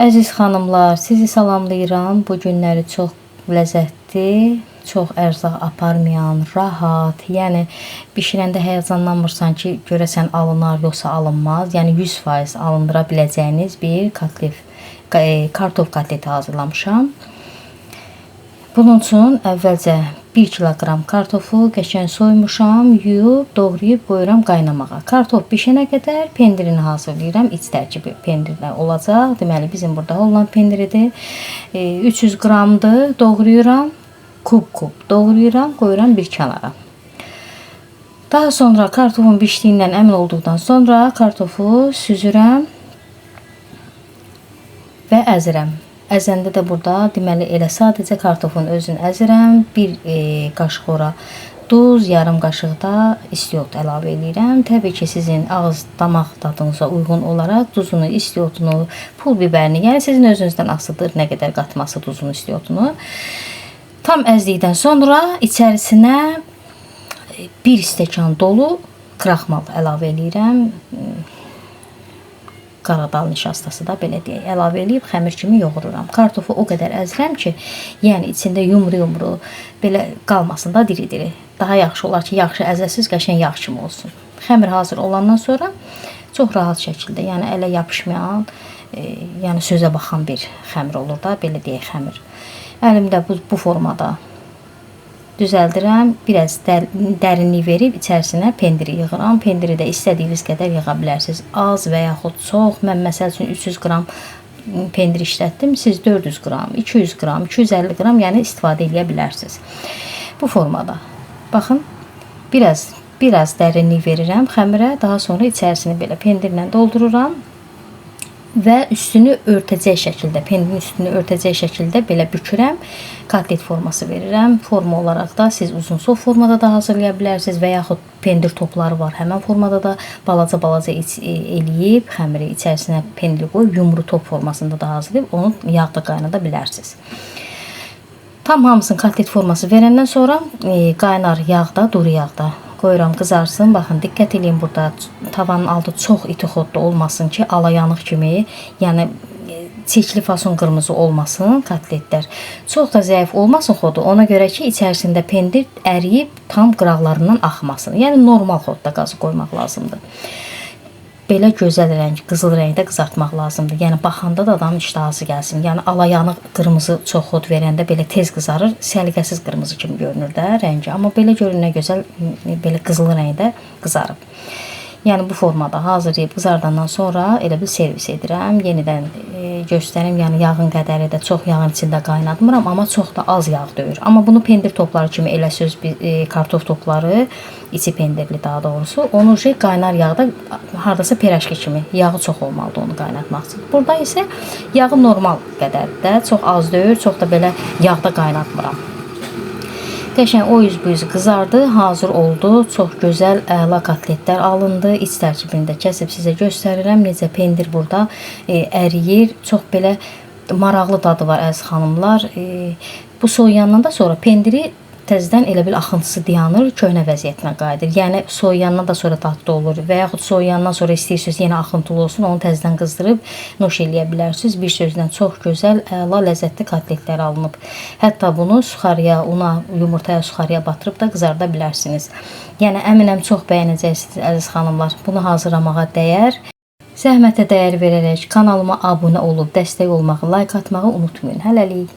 Əziz xanımlar, sizi salamlayıram. Bu günləri çox ləzzətli, çox ərzaq aparmayan, rahat, yəni bişirəndə həyəcanlanmırsan ki, görəsən alınar yoxsa alınmaz. Yəni 100% alındıra biləcəyiniz bir kartof kotleti hazırlamışam. Bunun üçün əvvəlcə 1 kiloqram kartofu qəşəng soymuşam, yuyub, doğrayıb qoyuram qaynamağa. Kartof bişənə qədər pendirini hazırlayıram. İç tərkibi pendirlə olacaq. Deməli bizim burada Holland pendiridir. 300 qramdır. Doğrayıram. Kub doğrayıram, qoyuram bir kənara. Daha sonra kartofun bişdiyindən əmin olduqdan sonra kartofu süzürəm və əzirəm. Əzəndə də burada deməli elə sadəcə kartofun özünü əzirəm. 1 qaşıq ora duz, yarım qaşıq da istiot əlavə edirəm. Təbii ki, sizin ağız damaq dadınıza uyğun olaraq duzunu, istiotunu, pul bibərini, yəni sizin özünüzdən asılıdır nə qədər qatması duzunu, istiotunu. Tam əzdikdən sonra içərisinə 1 stəkan dolu kraxmal əlavə edirəm. Qaradal nişastası da belə deyək, əlavə edib xəmir kimi yoğururam. Kartofu o qədər əzirəm ki, yəni içində yumru belə qalmasın da diri-diri. Daha yaxşı olar ki, yaxşı əzəsiz, qəşəng yağ kimi olsun. Xəmir hazır olandan sonra çox rahat şəkildə, yəni ələ yapışmayan, yəni sözə baxan bir xəmir olur da, belə deyək xəmir. Əlimdə bu formada düzəldirəm. Biraz dərinlik verib içərisinə pendiri yığıram. Pendiri də istədiyiniz qədər yığa bilərsiniz. Az və yaxud çox. Mən məsəl üçün 300 qram pendir işlətdim. Siz 400 qram, 200 qram, 250 qram yəni istifadə edə bilərsiniz. Bu formada. Baxın, biraz dərinlik verirəm xəmirə. Daha sonra içərisini belə pendirlə doldururam. Və üstünü örtəcək şəkildə, pendirin üstünü örtəcək şəkildə belə bükürəm. Kotlet forması verirəm. Forma olaraq da siz uzunsov formada da hazırlaya bilərsiniz və yaxud pendir topları var. Həmən formada da balaca eləyib, xəmiri içərisinə pendiri qoyub, yumru top formasında da hazırlayıb, onu yağda qaynada bilərsiniz. Tam hamısının kotlet forması verəndən sonra qaynar yağda, duru yağda qoyuram qızarsın. Baxın, diqqət edin, burada tavanın altı çox iti xodda olmasın ki, alayanıq kimi, yəni çirkli fason qırmızı olmasın kotletlər. Çox da zəif olmasın xodu. Ona görə ki, içərisində pendir əriyib tam qıraqlarından axmasın. Yəni normal xodda qazı qoymaq lazımdır. Belə gözəl rəng, qızıl rəngdə qızartmaq lazımdır. Yəni baxanda da adamın iştahası gəlsin. Yəni alayanıq qırmızı çox xod verəndə belə tez qızarır, səliqəsiz qırmızı kimi görünür də rəngi. Amma belə görünə gözəl, belə qızıl rəngdə qızarıb. Yəni bu formada hazırlayıb qızardandan sonra elə bir servis edirəm. Yenidən göstərim. Yəni yağın qədəri də çox yağın içində qaynatmıram, amma çox da az yağ döyür. Amma bunu pendir topları kimi elə söz kartof topları, içi pendirli daha doğrusu, onu qaynar yağda hardasa piraşki kimi yağı çox olmalıdır onu qaynatmaq üçün. Burada isə yağı normal qədərdə, çox az döyür, çox da belə yağda qaynatmıram. Qəşəng o yüz bu yüzü qızardı, hazır oldu. Çox gözəl, əla kotletlər alındı. İç tərkibini də kəsib sizə göstərirəm. Necə pendir burada əriyir. Çox belə maraqlı dadı var əziz xanımlar. Bu soyuyandan da sonra pendiri təzədən elə bil axıntısı dayanır, köhnə vəziyyətinə qayıdır. Yəni soyuyandan da sonra dadlı olur və yaxud soyuyandan sonra istəyirsiniz yenə axıntılı olsun, onu təzədən qızdırıb noş eləyə bilərsiniz. Bir sözlə çox gözəl, əla, ləzzətli kotletlər alınıb. Hətta bunu suxarıya, una, yumurtaya, suxarıya batırıb da qızarda bilərsiniz. Yəni əminəm çox bəyənəcəksiniz əziz xanımlar. Bunu hazırlamağa dəyər. Zəhmətə dəyər verərək kanalıma abunə olub dəstək olmağı, like atmağı unutmayın. Hələlik.